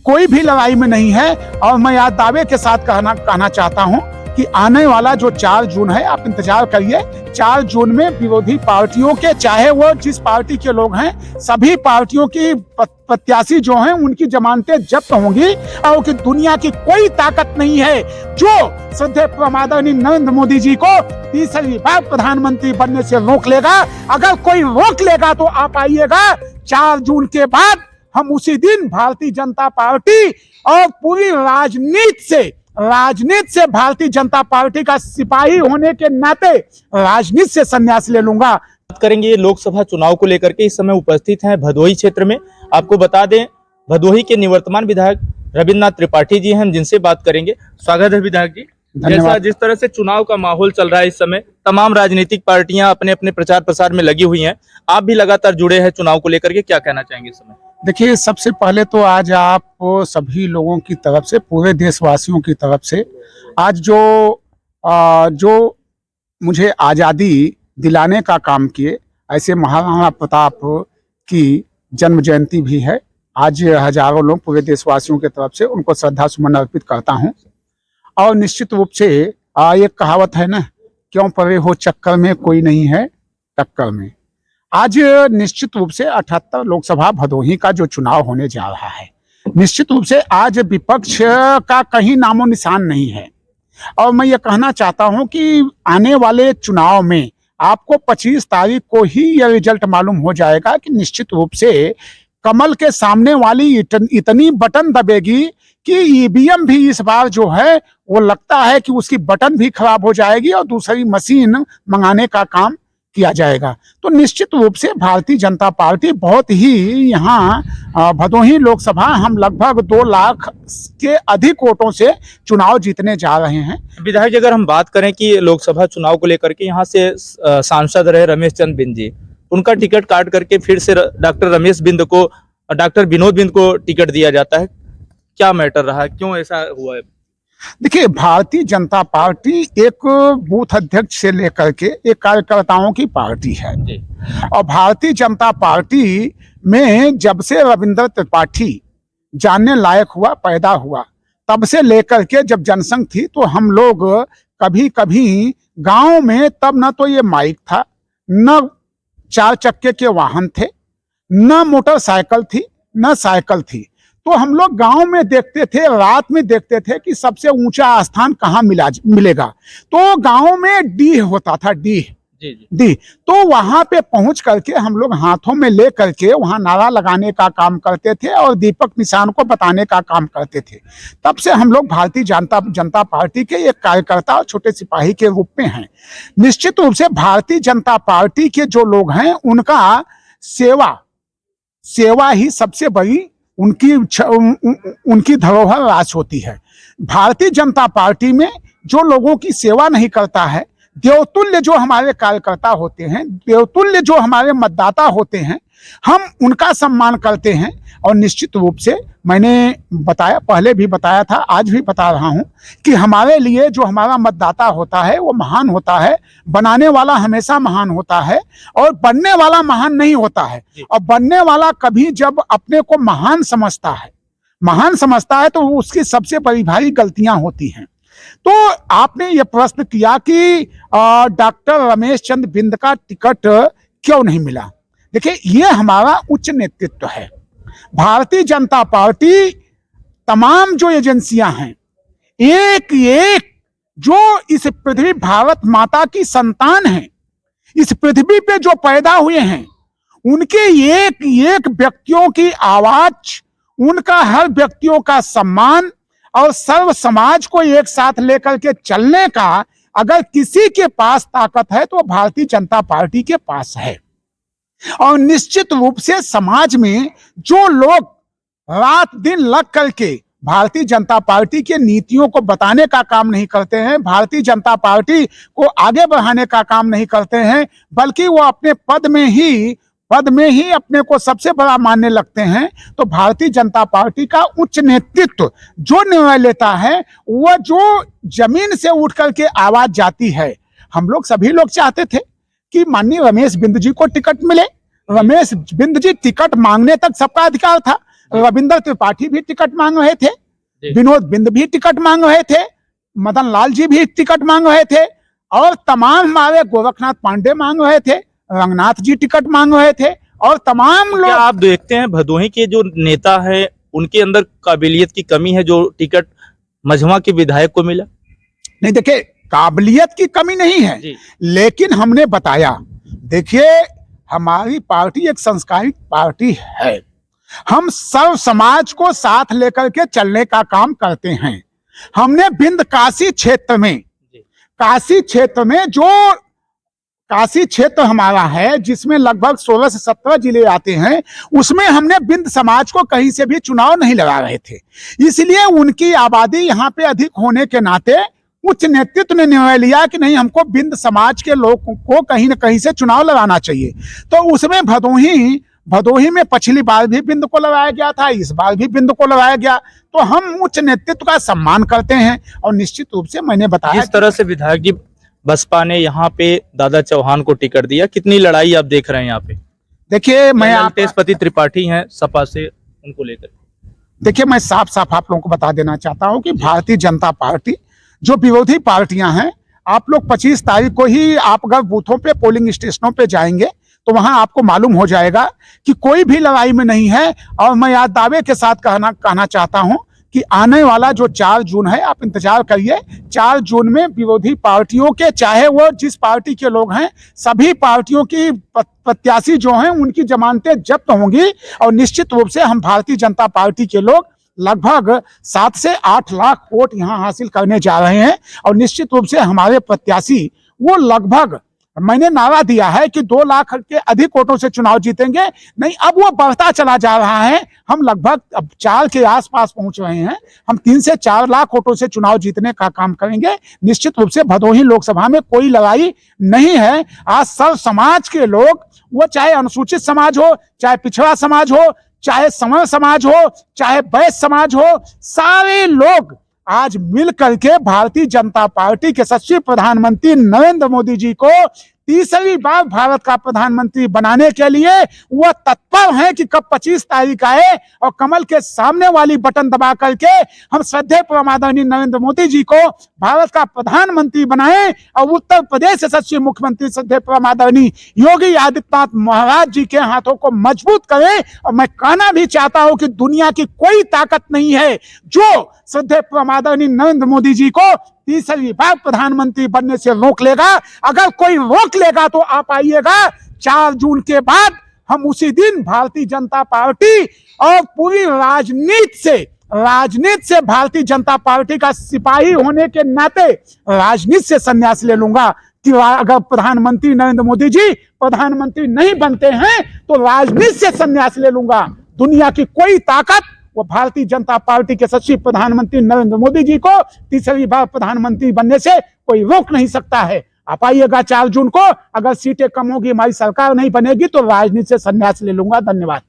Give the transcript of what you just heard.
कोई भी लड़ाई में नहीं है। और मैं आज दावे के साथ कहना चाहता हूं कि आने वाला जो 4 जून है, आप इंतजार करिए। 4 जून में विरोधी पार्टियों के, चाहे वो जिस पार्टी के लोग हैं, सभी पार्टियों की प्रत्याशी जो हैं उनकी जमानतें जब्त होंगी। और कि दुनिया की कोई ताकत नहीं है जो श्रद्धेय आदरणीय नरेंद्र मोदी जी को तीसरी बार प्रधानमंत्री बनने से रोक लेगा। अगर कोई रोक लेगा तो आप आइएगा 4 जून के बाद। हम उसी दिन भारतीय जनता पार्टी और पूरी राजनीति से भारतीय जनता पार्टी का सिपाही होने के नाते राजनीति से संन्यास ले लूंगा। बात करेंगे लोकसभा चुनाव को लेकर के। इस समय उपस्थित हैं भदोही क्षेत्र में। आपको बता दें, भदोही के निवर्तमान विधायक रविन्द्रनाथ त्रिपाठी जी हैं, जिनसे बात करेंगे। स्वागत है विधायक जी। जैसा जिस तरह से चुनाव का माहौल चल रहा है इस समय, तमाम राजनीतिक पार्टियां अपने अपने प्रचार प्रसार में लगी हुई हैं, आप भी लगातार जुड़े हैं चुनाव को लेकर के, क्या कहना चाहेंगे इस समय? देखिए, सबसे पहले तो आज आप सभी लोगों की तरफ से, पूरे देशवासियों की तरफ से, आज जो मुझे आज़ादी दिलाने का काम किए, ऐसे महाराणा प्रताप की जन्म जयंती भी है। आज हजारों लोग पूरे देशवासियों की तरफ से उनको श्रद्धा सुमन अर्पित करता हूं। और निश्चित रूप से एक कहावत है ना, क्यों पड़े हो चक्कर में, कोई नहीं है टक्कर में। आज निश्चित रूप से 78 लोकसभा भदोही का जो चुनाव होने जा रहा है, निश्चित रूप से आज विपक्ष का कहीं नामो निशान नहीं है। और मैं ये कहना चाहता हूं कि आने वाले चुनाव में आपको 25 तारीख को ही यह रिजल्ट मालूम हो जाएगा कि निश्चित रूप से कमल के सामने वाली इतनी बटन दबेगी कि ईवीएम भी इस बार जो है वो लगता है कि उसकी बटन भी खराब हो जाएगी और दूसरी मशीन मंगाने का काम किया जाएगा। तो निश्चित रूप से भारतीय जनता पार्टी बहुत ही यहाँ भदोही लोकसभा हम लगभग 2 लाख के अधिक वोटों से चुनाव जीतने जा रहे हैं। विधायक जी, अगर हम बात करें कि लोकसभा चुनाव को लेकर के यहाँ से सांसद रहे रमेश चंद्र बिंद जी, उनका टिकट काट करके फिर से डॉक्टर विनोद बिंद को टिकट दिया जाता है, क्या मैटर रहा, क्यों ऐसा हुआ है? देखिए, भारतीय जनता पार्टी एक बूथ अध्यक्ष से लेकर के एक कार्यकर्ताओं की पार्टी है। और भारतीय जनता पार्टी में जब से रविन्द्र त्रिपाठी जानने लायक हुआ, पैदा हुआ, तब से लेकर के जब जनसंघ थी, तो हम लोग कभी कभी गांव में, तब न तो ये माइक था, न 4 चक्के के वाहन थे, न मोटरसाइकिल थी, न साइकिल थी। तो हम लोग गांव में देखते थे, रात में देखते थे कि सबसे ऊंचा स्थान कहाँ मिलेगा। तो गांव में डीह होता था, डीह। तो वहां पे पहुंच करके हम लोग हाथों में ले करके वहां नारा लगाने का काम करते थे और दीपक निशान को बताने का काम करते थे। तब से हम लोग भारतीय जनता पार्टी के एक कार्यकर्ता और छोटे सिपाही के रूप में हैं। निश्चित रूप से भारतीय जनता पार्टी के जो लोग हैं, उनका सेवा ही सबसे बड़ी उनकी धरोहर राज होती है। भारतीय जनता पार्टी में जो लोगों की सेवा नहीं करता है, देवतुल्य जो हमारे कार्यकर्ता होते हैं, देवतुल्य जो हमारे मतदाता होते हैं, हम उनका सम्मान करते हैं। और निश्चित रूप से मैंने बताया, पहले भी बताया था, आज भी बता रहा हूं कि हमारे लिए जो हमारा मतदाता होता है वो महान होता है। बनाने वाला हमेशा महान होता है और बनने वाला महान नहीं होता है। और बनने वाला कभी जब अपने को महान समझता है तो उसकी सबसे बड़ी भारी गलतियां होती हैं। तो आपने ये प्रश्न किया कि डॉक्टर रमेश चंद्र बिंद का टिकट क्यों नहीं मिला। देखिए, ये हमारा उच्च नेतृत्व है। भारतीय जनता पार्टी, तमाम जो एजेंसियां हैं, एक जो इस पृथ्वी भारत माता की संतान है, इस पृथ्वी पे जो पैदा हुए हैं, उनके एक व्यक्तियों की आवाज, उनका हर व्यक्तियों का सम्मान और सर्व समाज को एक साथ लेकर के चलने का अगर किसी के पास ताकत है तो भारतीय जनता पार्टी के पास है। और निश्चित रूप से समाज में जो लोग रात दिन लग करके भारतीय जनता पार्टी के नीतियों को बताने का काम नहीं करते हैं, भारतीय जनता पार्टी को आगे बढ़ाने का काम नहीं करते हैं, बल्कि वो अपने पद में ही अपने को सबसे बड़ा मानने लगते हैं, तो भारतीय जनता पार्टी का उच्च नेतृत्व जो निर्णय लेता है, वह जो जमीन से उठ करके आवाज जाती है। हम लोग सभी लोग चाहते थे कि माननीय रमेश बिंद जी को टिकट मिले। रमेश बिंद जी टिकट मांगने तक सबका अधिकार था। रविंद्र त्रिपाठी भी टिकट मांग रहे थे, जी। विनोद बिंद भी टिकट मांग रहे थे, मदन लाल जी भी टिकट मांग रहे थे, और तमाम हमारे गोरखनाथ पांडे मांग रहे थे, रंगनाथ जी टिकट मांग रहे थे, और तमाम क्या लोग। आप देखते हैं भदोही के जो नेता है उनके अंदर काबिलियत की कमी है जो टिकट मझवा के विधायक को मिला? नहीं, देखिए, काबिलियत की कमी नहीं है, जी। लेकिन हमने बताया, देखिए हमारी पार्टी एक संस्कारित पार्टी है, हम सब समाज को साथ लेकर के चलने का काम करते हैं। हमने बिंद काशी क्षेत्र में, काशी क्षेत्र में जो काशी क्षेत्र हमारा है जिसमें लगभग 16 से 17 जिले आते हैं, उसमें हमने बिंद समाज को कहीं से भी चुनाव नहीं लगा रहे थे। इसलिए उनकी आबादी यहाँ पे अधिक होने के नाते उच्च नेतृत्व ने निर्णय लिया कि नहीं, हमको बिंद समाज के लोगों को कहीं ना कहीं से चुनाव लगाना चाहिए। तो उसमें भदोही में पिछली बार भी बिंद को लगाया गया था, इस बार भी बिंद को लगाया गया। तो हम उच्च नेतृत्व का सम्मान करते हैं, और निश्चित रूप से मैंने बताया जिस तरह से विधायक जी बसपा ने यहाँ पे दादा चौहान को टिकट दिया, कितनी लड़ाई आप देख रहे हैं यहाँ पे? देखिए, मैं तेजपति त्रिपाठी हैं सपा से, उनको लेकर देखिए मैं साफ साफ आप लोगों को बता देना चाहता हूं कि भारतीय जनता पार्टी, जो विरोधी पार्टियां हैं, आप लोग 25 तारीख को ही आप अगर बूथों पे, पोलिंग स्टेशनों पे जाएंगे तो वहां आपको मालूम हो जाएगा कि कोई भी लड़ाई में नहीं है। और मैं आज दावे के साथ कहना चाहता हूं कि आने वाला जो 4 जून है, आप इंतजार करिए। 4 जून में विरोधी पार्टियों के, चाहे वो जिस पार्टी के लोग हैं, सभी पार्टियों की प्रत्याशी जो हैं उनकी जमानतें जब्त होंगी, और निश्चित रूप से हम भारतीय जनता पार्टी के लोग लगभग 7 से 8 लाख वोट यहाँ हासिल करने जा रहे हैं। और निश्चित रूप से हमारे प्रत्याशी वो लगभग, मैंने नारा दिया है कि 2 लाख के अधिक वोटों से चुनाव जीतेंगे, नहीं, अब वो बढ़ता चला जा रहा है। हम लगभग अब 4 के आसपास पहुंच रहे हैं। हम 3 से 4 लाख वोटों से चुनाव जीतने का काम करेंगे। निश्चित रूप से भदोही लोकसभा में कोई लड़ाई नहीं है। आज सब समाज के लोग, वो चाहे अनुसूचित समाज हो, चाहे पिछड़ा समाज हो, चाहे सवर्ण समाज हो, चाहे वैश्य समाज हो, सारे लोग आज मिल करके भारतीय जनता पार्टी के यशस्वी प्रधानमंत्री नरेंद्र मोदी जी को तीसरी बार भारत का प्रधानमंत्री बनाने के लिए वह तत्पर हैं कि कब 25 तारीख आए और कमल के सामने वाली बटन दबा करके हम श्रद्धेय परमादरणीय नरेंद्र मोदी जी को भारत का प्रधानमंत्री बनाएं, और उत्तर प्रदेश यशस्वी मुख्यमंत्री श्रद्धेय परमादरणीय योगी आदित्यनाथ महाराज जी के हाथों को मजबूत करें। और मैं कहना भी चाहता हूं कि दुनिया की कोई ताकत नहीं है जो श्रद्धेय परमादरणीय नरेंद्र मोदी जी को तीसरी बार प्रधानमंत्री बनने से रोक लेगा। अगर कोई रोक लेगा तो आप आइएगा 4 जून के बाद, हम उसी दिन भारतीय जनता पार्टी और पूरी राजनीति से भारतीय जनता पार्टी का सिपाही होने के नाते राजनीति से संन्यास ले लूंगा कि अगर प्रधानमंत्री नरेंद्र मोदी जी प्रधानमंत्री नहीं बनते हैं तो राजनीति से संन्यास ले लूंगा। दुनिया की कोई ताकत वो भारतीय जनता पार्टी के यशस्वी प्रधानमंत्री नरेंद्र मोदी जी को तीसरी बार प्रधानमंत्री बनने से कोई रोक नहीं सकता है। आप आइएगा 4 जून को। अगर सीटें कम होगी, हमारी सरकार नहीं बनेगी, तो राजनीति से संन्यास ले लूंगा। धन्यवाद।